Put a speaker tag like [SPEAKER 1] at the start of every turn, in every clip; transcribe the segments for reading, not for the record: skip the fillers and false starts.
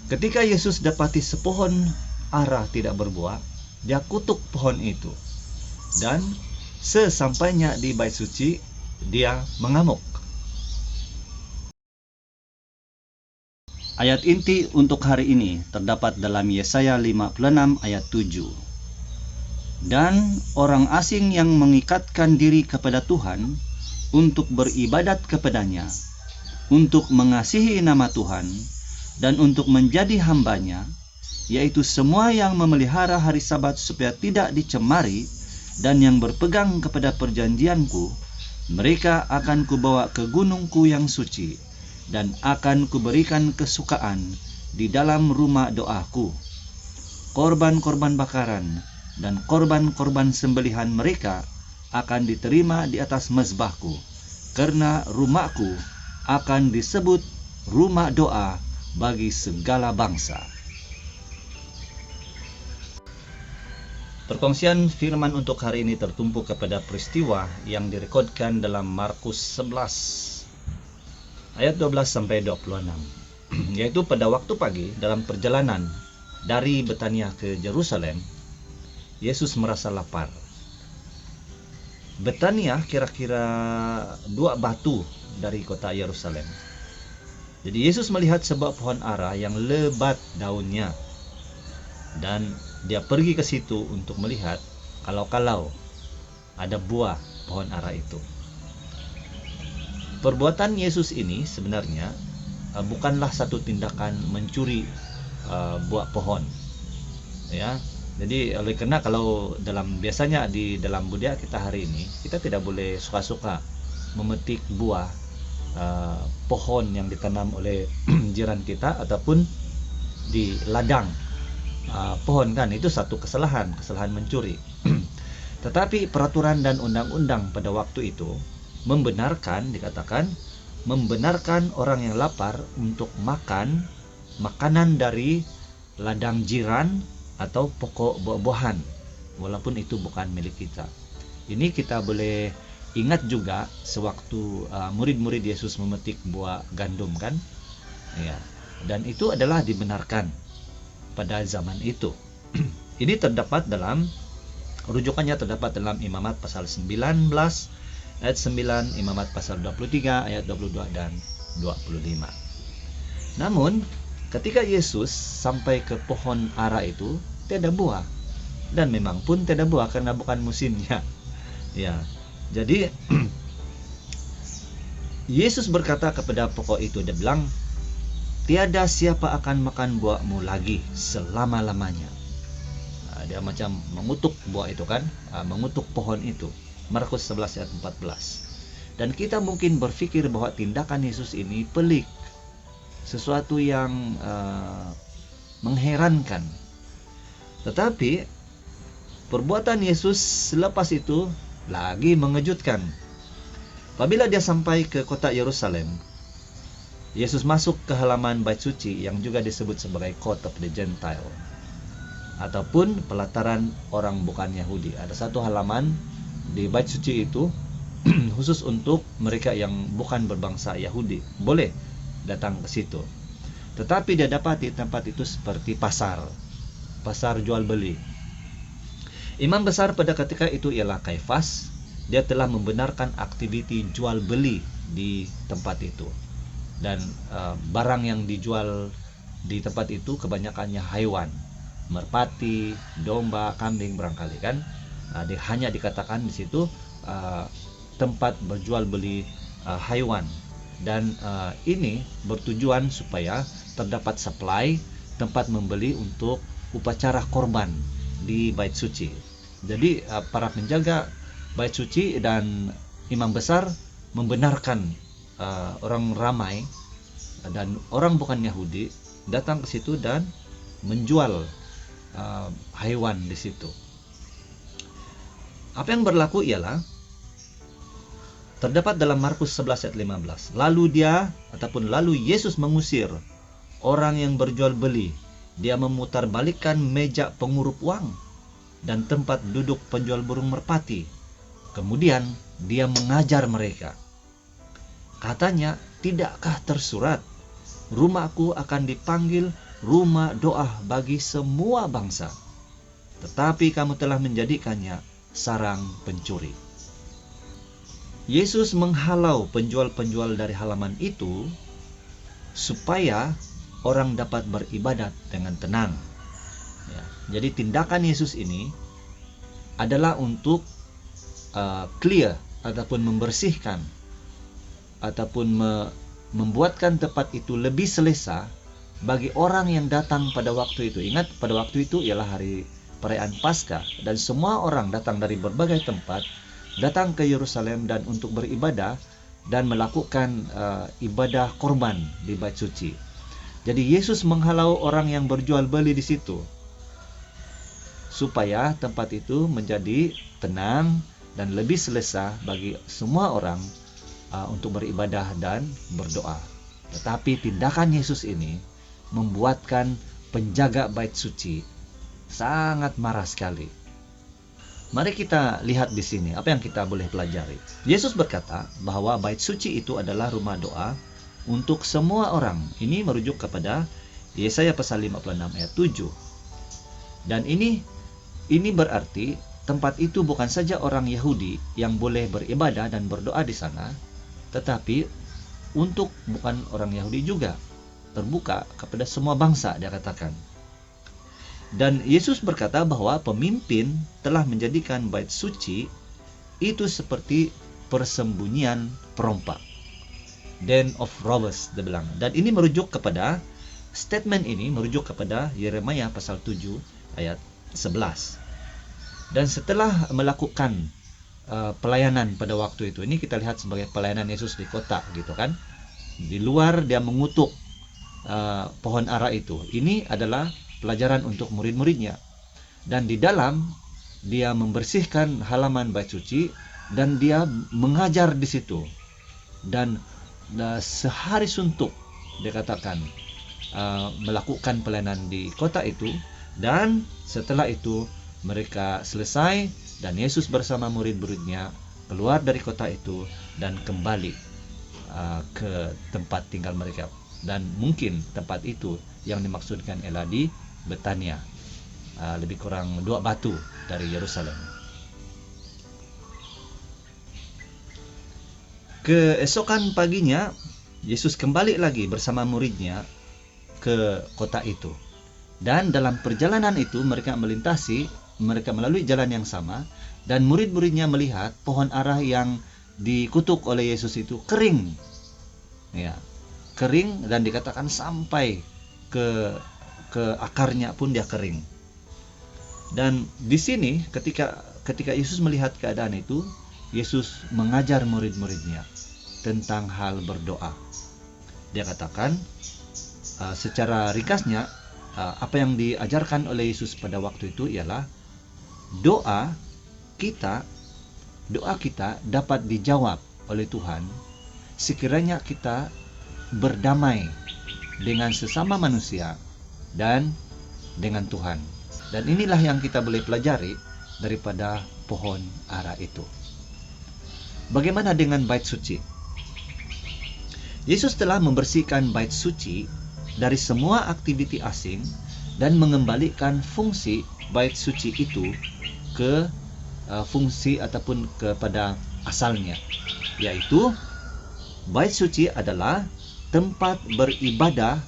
[SPEAKER 1] Ketika Yesus dapati sepohon ara tidak berbuah, dia kutuk pohon itu. Dan sesampainya di bait suci, dia mengamuk. Ayat inti untuk hari ini terdapat dalam Yesaya 56 ayat 7. Dan orang asing yang mengikatkan diri kepada Tuhan untuk beribadat kepadanya, untuk mengasihi nama Tuhan, dan untuk menjadi hambanya, yaitu semua yang memelihara hari Sabat supaya tidak dicemari, dan yang berpegang kepada perjanjianku, mereka akan kubawa ke gunungku yang suci, dan akan kuberikan kesukaan di dalam rumah doaku. Korban-korban bakaran dan korban-korban sembelihan mereka akan diterima di atas mezbahku, karena rumahku akan disebut rumah doa bagi segala bangsa. Perkongsian firman untuk hari ini tertumpu kepada peristiwa yang direkodkan dalam Markus 11 ayat 12 sampai 26, yaitu pada waktu pagi dalam perjalanan dari Betania ke Yerusalem, Yesus merasa lapar. Betania kira-kira 2 batu dari kota Yerusalem. Jadi Yesus melihat sebuah pohon ara yang lebat daunnya, dan dia pergi ke situ untuk melihat kalau ada buah pohon ara itu. Perbuatan Yesus ini sebenarnya bukanlah satu tindakan mencuri buah pohon, ya. Jadi oleh karena kalau biasanya di dalam budaya kita hari ini, kita tidak boleh suka-suka memetik buah pohon yang ditanam oleh jiran kita ataupun di ladang pohon, kan itu satu kesalahan mencuri. Tetapi peraturan dan undang-undang pada waktu itu dikatakan membenarkan orang yang lapar untuk makan makanan dari ladang jiran atau pokok buah-buahan, walaupun itu bukan milik kita. Ini kita boleh ingat juga sewaktu murid-murid Yesus memetik buah gandum, kan, ya, dan itu adalah dibenarkan pada zaman itu. Ini rujukannya terdapat dalam Imamat pasal 19 ayat 9, Imamat pasal 23 ayat 22 dan 25. Namun ketika Yesus sampai ke pohon ara itu, tiada buah, dan memang pun tiada buah karena bukan musimnya, ya. Jadi Yesus berkata kepada pokok itu, dia bilang, tiada siapa akan makan buahmu lagi selama-lamanya. Dia macam mengutuk buah itu, kan, mengutuk pohon itu. Markus 11 ayat 14. Dan kita mungkin berpikir bahwa tindakan Yesus ini pelik, sesuatu yang mengherankan. Tetapi perbuatan Yesus selepas itu lagi mengejutkan. Apabila dia sampai ke kota Yerusalem, Yesus masuk ke halaman bait suci yang juga disebut sebagai Court of the Gentile, ataupun pelataran orang bukan Yahudi. Ada satu halaman di bait suci itu khusus untuk mereka yang bukan berbangsa Yahudi, boleh datang ke situ. Tetapi dia dapati tempat itu seperti pasar jual beli. Imam besar pada ketika itu ialah Kaifas. Dia telah membenarkan aktiviti jual beli di tempat itu, dan barang yang dijual di tempat itu kebanyakannya haiwan, merpati, domba, kambing barangkali, kan. Hanya dikatakan di situ tempat berjual beli haiwan, dan ini bertujuan supaya terdapat supply tempat membeli untuk upacara korban di bait suci. Jadi para penjaga bait suci dan imam besar membenarkan orang ramai dan orang bukan Yahudi datang ke situ dan menjual haiwan di situ. Apa yang berlaku ialah terdapat dalam Markus 11 ayat 15. Lalu Yesus mengusir orang yang berjual beli. Dia memutarbalikkan meja pengurup uang dan tempat duduk penjual burung merpati. Kemudian dia mengajar mereka. Katanya, tidakkah tersurat, rumahku akan dipanggil rumah doa bagi semua bangsa, tetapi kamu telah menjadikannya sarang pencuri. Yesus menghalau penjual-penjual dari halaman itu supaya orang dapat beribadat dengan tenang. Ya, jadi tindakan Yesus ini adalah untuk clear ataupun membersihkan ataupun membuatkan tempat itu lebih selesa bagi orang yang datang pada waktu itu. Ingat, pada waktu itu ialah hari perayaan Paskah dan semua orang datang dari berbagai tempat datang ke Yerusalem dan untuk beribadah dan melakukan ibadah korban di Bait Suci. Jadi Yesus menghalau orang yang berjual beli di situ supaya tempat itu menjadi tenang dan lebih selesa bagi semua orang untuk beribadah dan berdoa. Tetapi tindakan Yesus ini membuatkan penjaga Bait Suci sangat marah sekali. Mari kita lihat di sini apa yang kita boleh pelajari. Yesus berkata bahwa Bait Suci itu adalah rumah doa untuk semua orang. Ini merujuk kepada Yesaya pasal 56 ayat 7. Dan ini berarti tempat itu bukan saja orang Yahudi yang boleh beribadah dan berdoa di sana, tetapi untuk bukan orang Yahudi juga, terbuka kepada semua bangsa, dia katakan. Dan Yesus berkata bahwa pemimpin telah menjadikan Bait Suci itu seperti persembunyian perompak, den of robbers, dia bilang. Dan ini merujuk kepada statement ini merujuk kepada Yeremia pasal 7 ayat 11. Dan setelah melakukan pelayanan pada waktu itu, ini kita lihat sebagai pelayanan Yesus di kota gitu kan. Di luar dia mengutuk pohon ara itu. Ini adalah pelajaran untuk murid-muridnya. Dan di dalam dia membersihkan halaman Bait Suci dan dia mengajar di situ. Dan sehari suntuk dia katakan melakukan pelayanan di kota itu. Dan setelah itu mereka selesai dan Yesus bersama murid-muridnya keluar dari kota itu dan kembali ke tempat tinggal mereka. Dan mungkin tempat itu yang dimaksudkan ialah di Betania, lebih kurang 2 batu dari Yerusalem. Keesokan paginya Yesus kembali lagi bersama muridnya ke kota itu. Dan dalam perjalanan itu mereka melalui jalan yang sama, dan murid-muridnya melihat pohon ara yang dikutuk oleh Yesus itu kering. Ya, kering, dan dikatakan sampai ke akarnya pun dia kering. Dan di sini ketika Yesus melihat keadaan itu, Yesus mengajar murid-muridnya tentang hal berdoa. Dia katakan secara ringkasnya apa yang diajarkan oleh Yesus pada waktu itu ialah doa kita dapat dijawab oleh Tuhan sekiranya kita berdamai dengan sesama manusia dan dengan Tuhan. Dan inilah yang kita boleh pelajari daripada pohon ara itu. Bagaimana dengan Bait Suci? Yesus telah membersihkan Bait Suci dari semua aktiviti asing dan mengembalikan fungsi Bait Suci itu ke fungsi ataupun kepada asalnya, yaitu Bait Suci adalah tempat beribadah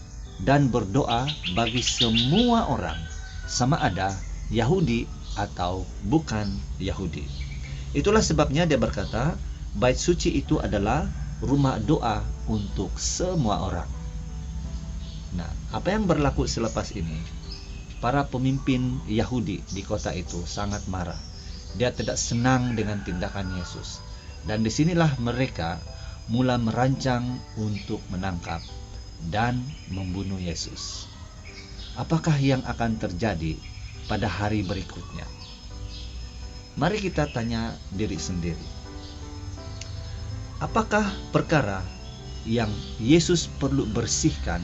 [SPEAKER 1] dan berdoa bagi semua orang, sama ada Yahudi atau bukan Yahudi. Itulah sebabnya dia berkata Bait Suci itu adalah rumah doa untuk semua orang. Nah, apa yang berlaku selepas ini? Para pemimpin Yahudi di kota itu sangat marah. Dia tidak senang dengan tindakan Yesus. Dan disinilah mereka mula merancang untuk menangkap dan membunuh Yesus. Apakah yang akan terjadi pada hari berikutnya? Mari kita tanya diri sendiri. Apakah perkara yang Yesus perlu bersihkan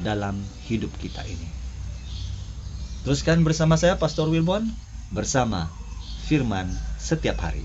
[SPEAKER 1] dalam hidup kita ini? Teruskan bersama saya, Pastor Wilbon, bersama Firman Setiap Hari.